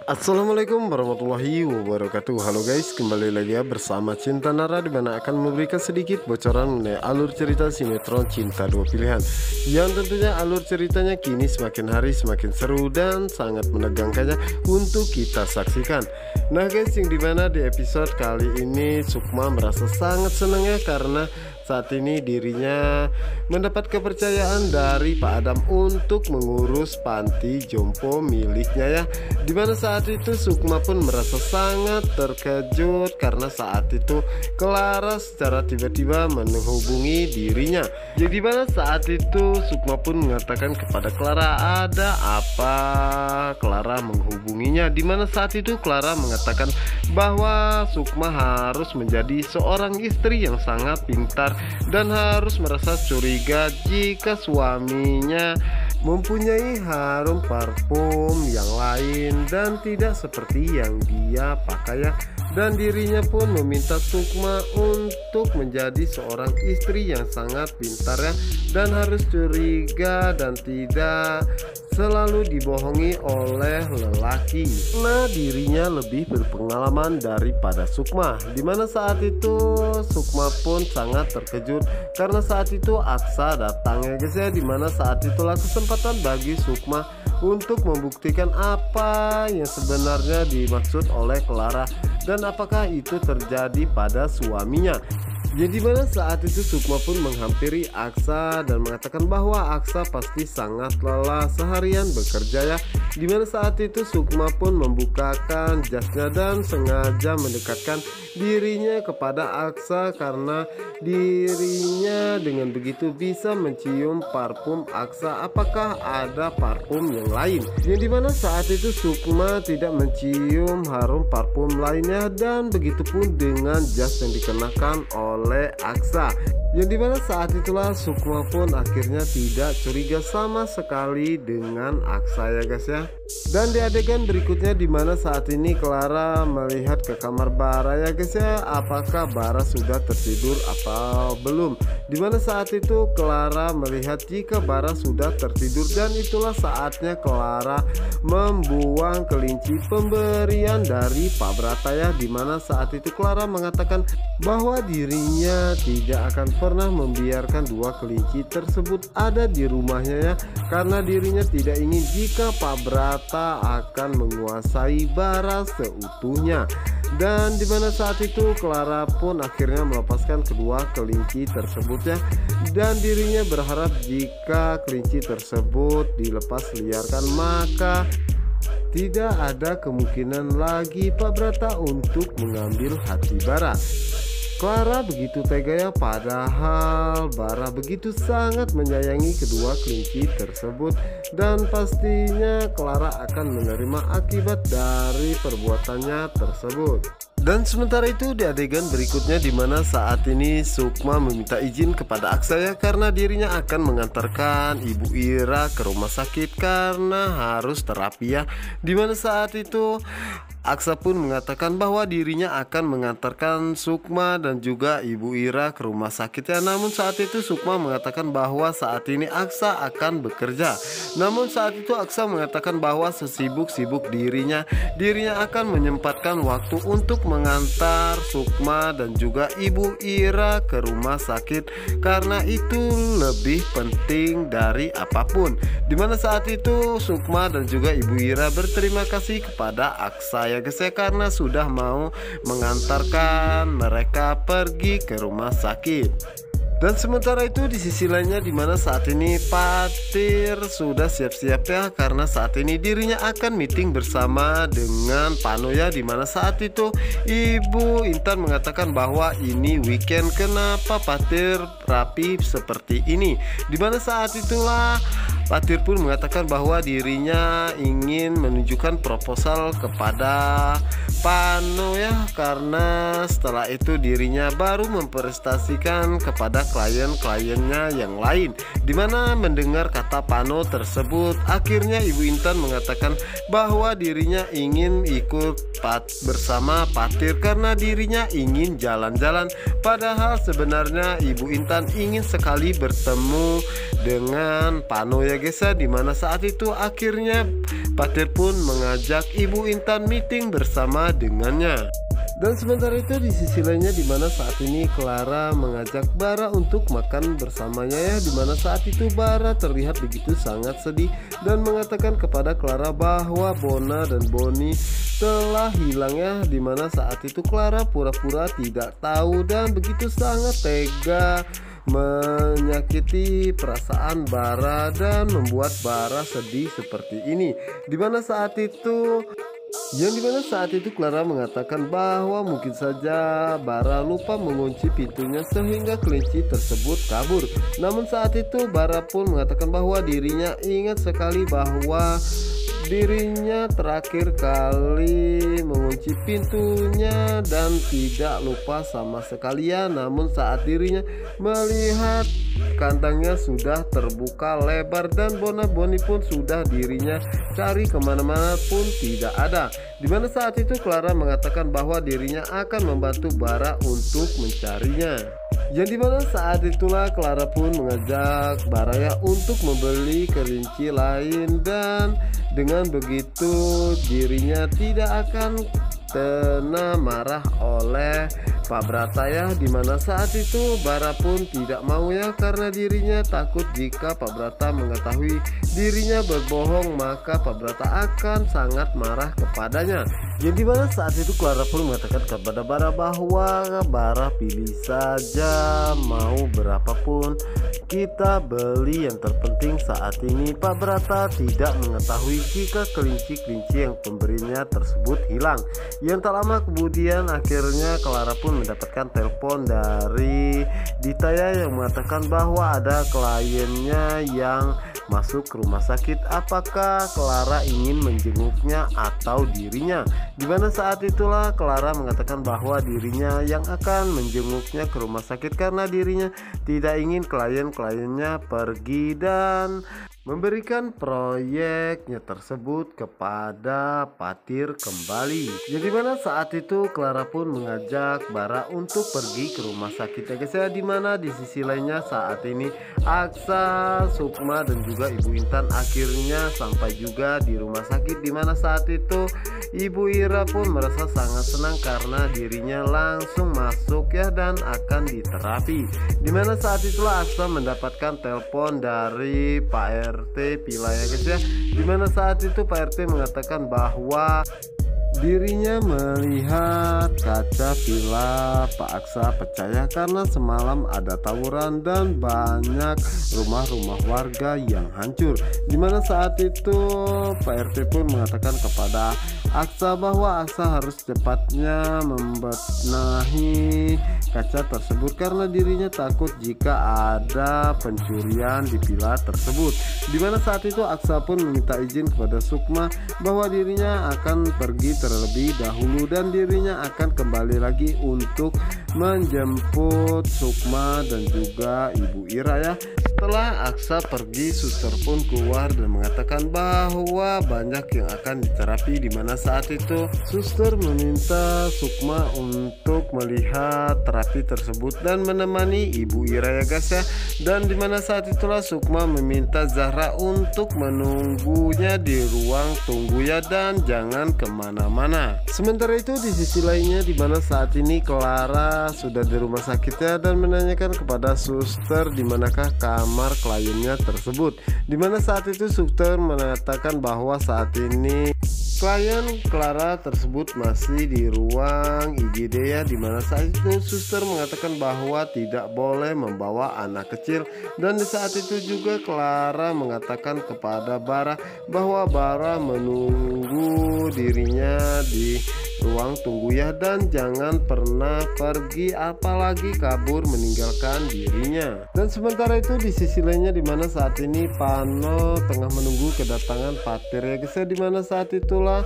Assalamualaikum warahmatullahi wabarakatuh. Halo guys, kembali lagi ya bersama Cinta Nara, di mana akan memberikan sedikit bocoran mengenai alur cerita sinetron Cinta Dua Pilihan, yang tentunya alur ceritanya kini semakin hari semakin seru dan sangat menegangkannya untuk kita saksikan. Nah guys, yang dimana di episode kali ini Sukma merasa sangat senang ya, karena saat ini dirinya mendapat kepercayaan dari Pak Adam untuk mengurus panti jompo miliknya ya. Dimana saat itu Sukma pun merasa sangat terkejut karena saat itu Clara secara tiba-tiba menghubungi dirinya. Jadi dimana saat itu Sukma pun mengatakan kepada Clara ada apa Clara menghubunginya. Dimana saat itu Clara mengatakan bahwa Sukma harus menjadi seorang istri yang sangat pintar dan harus merasa curiga jika suaminya mempunyai harum parfum yang lain dan tidak seperti yang dia pakai ya. Dan dirinya pun meminta Sukma untuk menjadi seorang istri yang sangat pintar ya, dan harus curiga dan tidak selalu dibohongi oleh lelaki. Nah, dirinya lebih berpengalaman daripada Sukma. Dimana saat itu Sukma pun sangat terkejut karena saat itu Aksa datang ya guys ya. Dimana saat itulah kesempatan bagi Sukma untuk membuktikan apa yang sebenarnya dimaksud oleh Clara dan apakah itu terjadi pada suaminya. Jadi mana saat itu Sukma pun menghampiri Aksa dan mengatakan bahwa Aksa pasti sangat lelah seharian bekerja ya. Dimana saat itu Sukma pun membukakan jasnya dan sengaja mendekatkan dirinya kepada Aksa karena dirinya dengan begitu bisa mencium parfum Aksa apakah ada parfum yang lain. Yang dimana saat itu Sukma tidak mencium harum parfum lainnya, dan begitupun dengan jas yang dikenakan oleh Aksa. Yang dimana saat itulah Sukma pun akhirnya tidak curiga sama sekali dengan Aksa ya guys ya. Dan di adegan berikutnya dimana saat ini Clara melihat ke kamar Bara ya guys ya, apakah Bara sudah tertidur atau belum. Dimana saat itu Clara melihat jika Bara sudah tertidur, dan itulah saatnya Clara membuang kelinci pemberian dari Pak Brata ya. Dimana saat itu Clara mengatakan bahwa dirinya tidak akan pernah membiarkan dua kelinci tersebut ada di rumahnya ya, karena dirinya tidak ingin jika Pak Brata akan menguasai Bara seutuhnya. Dan dimana saat itu Clara pun akhirnya melepaskan kedua kelinci tersebut ya, dan dirinya berharap jika kelinci tersebut dilepas liarkan maka tidak ada kemungkinan lagi Pak Brata untuk mengambil hati Bara. Clara begitu tega ya, padahal Bara begitu sangat menyayangi kedua kelinci tersebut, dan pastinya Clara akan menerima akibat dari perbuatannya tersebut. Dan sementara itu di adegan berikutnya dimana saat ini Sukma meminta izin kepada Aksa ya, karena dirinya akan mengantarkan Ibu Ira ke rumah sakit karena harus terapi ya. Dimana saat itu Aksa pun mengatakan bahwa dirinya akan mengantarkan Sukma dan juga Ibu Ira ke rumah sakit ya. Namun saat itu Sukma mengatakan bahwa saat ini Aksa akan bekerja. Namun saat itu Aksa mengatakan bahwa sesibuk-sibuk dirinya akan menyempatkan waktu untuk mengantar Sukma dan juga Ibu Ira ke rumah sakit karena itu lebih penting dari apapun. Dimana saat itu Sukma dan juga Ibu Ira berterima kasih kepada Aksa ya guys ya, karena sudah mau mengantarkan mereka pergi ke rumah sakit. Dan sementara itu di sisi lainnya dimana saat ini Patir sudah siap-siap ya, karena saat ini dirinya akan meeting bersama dengan Pano ya. Dimana saat itu Ibu Intan mengatakan bahwa ini weekend, kenapa Patir rapi seperti ini. Dimana saat itulah Patir pun mengatakan bahwa dirinya ingin menunjukkan proposal kepada Pano ya, karena setelah itu dirinya baru memprestasikan kepada klien-kliennya yang lain. Dimana mendengar kata Pano tersebut, akhirnya Ibu Intan mengatakan bahwa dirinya ingin ikut bersama Patir karena dirinya ingin jalan-jalan. Padahal sebenarnya Ibu Intan ingin sekali bertemu dengan Pano ya guys ya, dimana saat itu akhirnya Patir pun mengajak Ibu Intan meeting bersama dengannya. Dan sementara itu di sisi lainnya dimana saat ini Clara mengajak Bara untuk makan bersamanya ya, dimana saat itu Bara terlihat begitu sangat sedih dan mengatakan kepada Clara bahwa Bona dan Boni telah hilang ya, dimana saat itu Clara pura-pura tidak tahu dan begitu sangat tega menyakiti perasaan Bara dan membuat Bara sedih seperti ini. Dimana saat itu Clara mengatakan bahwa mungkin saja Bara lupa mengunci pintunya sehingga kelinci tersebut kabur. Namun saat itu Bara pun mengatakan bahwa dirinya ingat sekali bahwa dirinya terakhir kali mengunci pintunya dan tidak lupa sama sekali ya. Namun saat dirinya melihat kandangnya sudah terbuka lebar dan Bona-Boni pun sudah dirinya cari kemana-mana pun tidak ada. Dimana saat itu Clara mengatakan bahwa dirinya akan membantu Bara untuk mencarinya. Yang dimana saat itulah Clara pun mengajak Bara ya untuk membeli kelinci lain, dan dengan begitu dirinya tidak akan kena marah oleh Pak Brata ya, dimana saat itu Bara pun tidak mau ya karena dirinya takut jika Pak Brata mengetahui dirinya berbohong maka Pak Brata akan sangat marah kepadanya. Jadi dimana saat itu Clara pun mengatakan kepada Bara bahwa Bara pilih saja mau berapapun kita beli, yang terpenting saat ini Pak Brata tidak mengetahui jika kelinci-kelinci yang pemberinya tersebut hilang. Yang tak lama kemudian akhirnya Clara pun mendapatkan telepon dari Dita ya, yang mengatakan bahwa ada kliennya yang masuk ke rumah sakit. Apakah Clara ingin menjenguknya atau dirinya? Dimana saat itulah Clara mengatakan bahwa dirinya yang akan menjenguknya ke rumah sakit karena dirinya tidak ingin klien-kliennya pergi dan memberikan proyeknya tersebut kepada Patir kembali. Jadi mana saat itu Clara pun mengajak Bara untuk pergi ke rumah sakit ya guys ya, dimana di sisi lainnya saat ini Aksa, Sukma dan juga Ibu Intan akhirnya sampai juga di rumah sakit, dimana saat itu Ibu Ira pun merasa sangat senang karena dirinya langsung masuk ya dan akan diterapi. Dimana saat itulah Aksa mendapatkan telepon dari Pak RT Pila ya guys ya, dimana saat itu Pak RT mengatakan bahwa dirinya melihat kaca villa Pak Aksa pecah karena semalam ada tawuran dan banyak rumah-rumah warga yang hancur. Dimana saat itu Pak RT pun mengatakan kepada Aksa bahwa Aksa harus cepatnya membenahi kaca tersebut karena dirinya takut jika ada pencurian di villa tersebut. Dimana saat itu Aksa pun meminta izin kepada Sukma bahwa dirinya akan pergi terlebih dahulu dan dirinya akan kembali lagi untuk menjemput Sukma dan juga Ibu Ira ya. Setelah Aksa pergi, suster pun keluar dan mengatakan bahwa banyak yang akan diterapi. Dimana saat itu suster meminta Sukma untuk melihat terapi tersebut dan menemani Ibu Ira ya guys ya. Dan dimana saat itulah Sukma meminta Zahra untuk menunggunya di ruang tunggu ya dan jangan kemana-mana. Sementara itu di sisi lainnya dimana saat ini Clara sudah di rumah sakitnya dan menanyakan kepada suster dimanakah kamar kliennya tersebut. Dimana saat itu suster mengatakan bahwa saat ini klien Clara tersebut masih di ruang IGD ya, dimana saat itu suster mengatakan bahwa tidak boleh membawa anak kecil. Dan di saat itu juga Clara mengatakan kepada Bara bahwa Bara menunggu dirinya di ruang tunggu ya dan jangan pernah pergi apalagi kabur meninggalkan dirinya. Dan sementara itu di sisi lainnya dimana saat ini Pano tengah menunggu kedatangan Patir ya guys ya, dimana saat itulah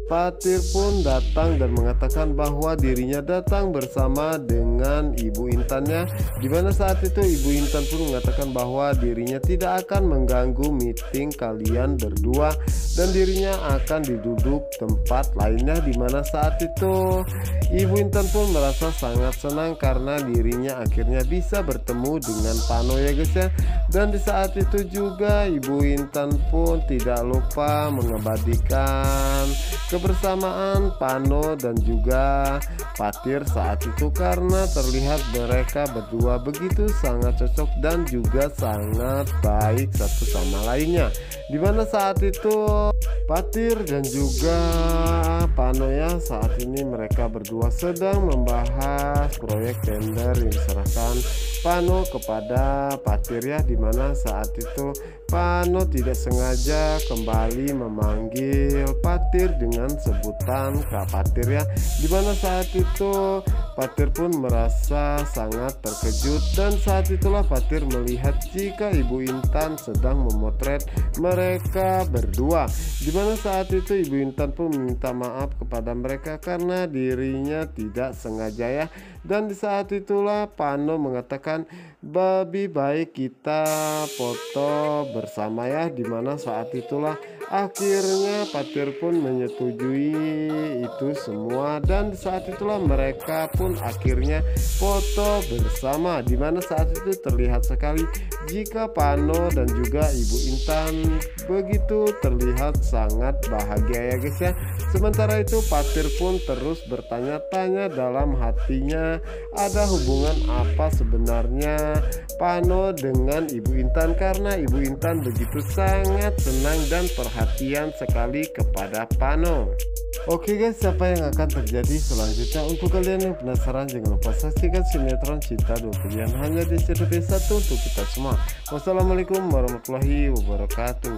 Patir pun datang dan mengatakan bahwa dirinya datang bersama dengan Ibu Intannya, di mana saat itu Ibu Intan pun mengatakan bahwa dirinya tidak akan mengganggu meeting kalian berdua dan dirinya akan duduk tempat lainnya, di mana saat itu Ibu Intan pun merasa sangat senang karena dirinya akhirnya bisa bertemu dengan Pano ya guys ya. Dan di saat itu juga Ibu Intan pun tidak lupa mengabadikan kebersamaan Pano dan juga Patir saat itu, karena terlihat mereka berdua begitu sangat cocok dan juga sangat baik satu sama lainnya, dimana saat itu Patir dan juga Pano ya, saat ini mereka berdua sedang membahas proyek tender yang diserahkan Pano kepada Patir ya, dimana saat itu Pano tidak sengaja kembali memanggil Patir dengan sebutan Kak Patir ya, dimana saat itu Patir pun merasa sangat terkejut, dan saat itulah Patir melihat jika Ibu Intan sedang memotret mereka berdua, dimana saat itu Ibu Intan pun meminta maaf kepada mereka karena dirinya tidak sengaja ya. Dan di saat itulah Pano mengatakan lebih baik kita foto bersama ya, dimana saat itulah akhirnya Patir pun menyetujui itu semua, dan saat itulah mereka pun akhirnya foto bersama, dimana saat itu terlihat sekali jika Pano dan juga Ibu Intan begitu terlihat sangat bahagia ya guys ya. Sementara itu Patir pun terus bertanya-tanya dalam hatinya, ada hubungan apa sebenarnya Pano dengan Ibu Intan, karena Ibu Intan begitu sangat senang dan perhatian sekali kepada Pano. Oke guys, siapa yang akan terjadi selanjutnya? Untuk kalian yang penasaran, jangan lupa saksikan sinetron Cinta Dua Pilihan hanya di CTV1 untuk kita semua. Wassalamualaikum warahmatullahi wabarakatuh.